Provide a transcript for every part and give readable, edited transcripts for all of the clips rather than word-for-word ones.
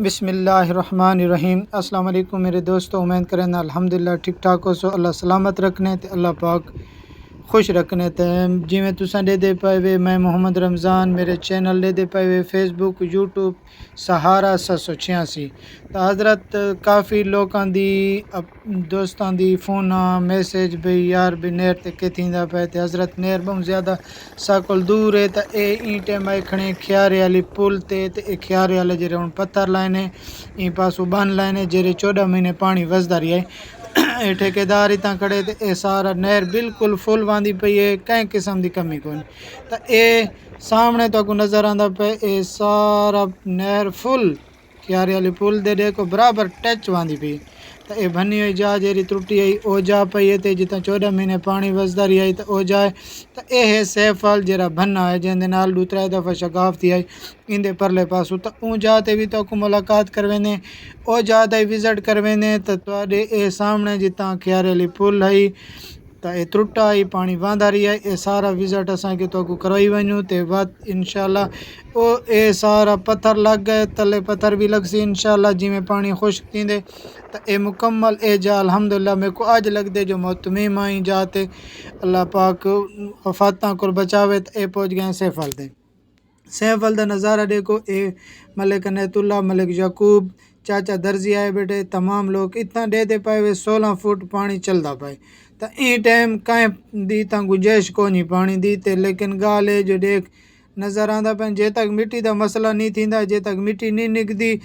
بسم اللہ الرحمن الرحیم۔ السلام علیکم میرے دوستو، امید کریں الحمدللہ ٹھیک ٹھاک ہو سو اللہ سلامت رکھنے تے اللہ پاک خوش رکھنے تے جی میں تساں دے دے پائے وے میں محمد رمضان میرے چینل دے دے پائے وے فیس بک یوٹیوب سہارا 786 تو حضرت کافی لوکاں دی دوستاں دی فون میسیج بھئی یار بھی نیر تے کہ تھیندا پے تے حضرت نیر بہت زیادہ ساکل دور ہے تے اے اینٹے میں کھڑے کھیارے والی پل تے اے کھیارے والے جڑے ہن پتھر لائنے این پاسو بن لائنے جڑے 14 مہینے پانی وسدا رہیا ہے ٹھیکیدار اتنا کھڑے تے اے سارا نہر بالکل فل واندی پئی ہے، کہیں قسم دی کمی کوئی تو اے سامنے تو کو نظر آندا پے اے سارا نہر فل کھیارے والی پل دے دیکھو برابر ٹچ واندی پئی تو اے بھنی ہوئی جا جیری ٹرٹی آئی او جا پئی تے جتنا 14 مہینے پانی وسدا رہیا ہے تو او جائے تو اے ہے سیفل جڑا بھنا ہے جن دے نال 2-3 دفعہ شگافتی آئی ان دے پرلے پاسو تو اون جاتے بھی تو کو ملاقات کروینے او جاتے وزٹ کروینے تو تواڈے اے سامنے جتنا کھیارے والی پل ہے تو اے ترٹا آئی پانی واندا رہیا ہے اے سارا وزٹ اساں کے تو کو کروائی ونجو تے بعد انشاءاللہ او اے سارا پتھر لگ گئے تلے پتھر بھی لگ سی انشاءاللہ جی میں پانی خشک تھیندے تو اے مکمل اے جا الحمدللہ میرے کو آج لگ دے جو متمم آئیں جاتے اللہ پاک وفاتاں کو بچاوے تو اے پہنچ گئے سیفل دے سیفل دا نظارہ دیکھو اے ملک عنایت اللہ ملک یعقوب چاچا درزی آئے بیٹھے تمام لوگ اتنا دے دے پائے ہوئے 16 فٹ پانی چلدا پائے تو این ٹائم کہیں دی تا گنجائش کو نہیں پانی دی تے لیکن گالے جو دیکھ نظر آندا پہ جے تک مٹی دا مسئلہ نہیں تھیندا جے تک مٹی نہیں نکدی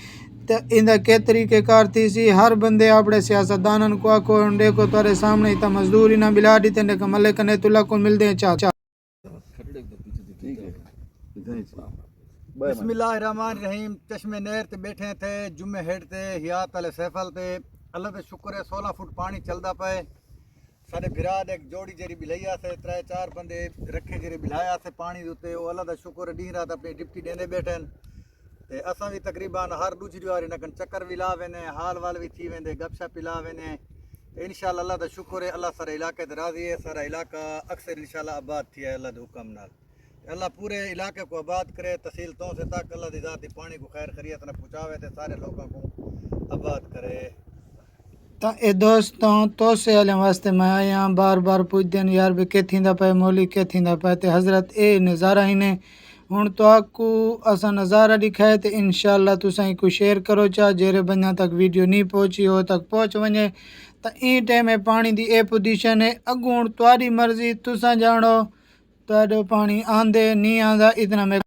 تو اندا کے طریقے کار تھی سی ہر بندے اپنے سیاستدانن کو آکو دیکھو تارے سامنے اتنا مزدوری نہ ملا دیتے کہ ملک عنایت اللہ کو مل دیں چاچا۔ بسم اللہ الرحمن الرحیم۔ چشمے نہر تے بیٹھے تھے جمعے ہیڈ تے حیات والے سیفل تے اللہ دے شکر ہے 16 فٹ پانی چلدا پئے سارے بھرا دے جوڑی جری بلایا سے 3-4 بندے رکھے جری بلایا سے پانی دے او اللہ دا شکر ڈی رات اپنی ڈپٹی دیندے بیٹھے تے اساں بھی تقریباً ہر دوسری واری نہ چکر بھی لا وینے حال وال بھی تھی ویندے گپ شپ لا وینے انشاءاللہ اللہ دا شکر ہے اللہ سارے علاقے تے راضی ہے سارا علاقہ اکثر انشاءاللہ آباد تھی ہے اللہ دے حکم نال اللہ پورے علاقے کو آباد کرے تحصیل تو سے تک اللہ دی ذاتی پانی کو خیر خیریت نہ پہنچاوے تے سارے لوگوں کو آباد کرے تو اے دوستوں تو سے والے واسطے میں آیا بار بار پوچھ دین یار بھی کہ تھیندا پے مولی کہ تھیندا پے تے حضرت اے نظارہ ہی نے ہن تو آپ کو اسا نظارہ دکھائے تے انشاءاللہ تساں کو شیئر کرو چا جیرے بنیاں تک ویڈیو نہیں پہنچی ہو تک پہنچ ونجے تو این ٹائم پانی دی اے پوزیشن ہے اگوں تہاڈی مرضی تساں جانو تہاڈو پانی آندے نہیں آندا اتنا میں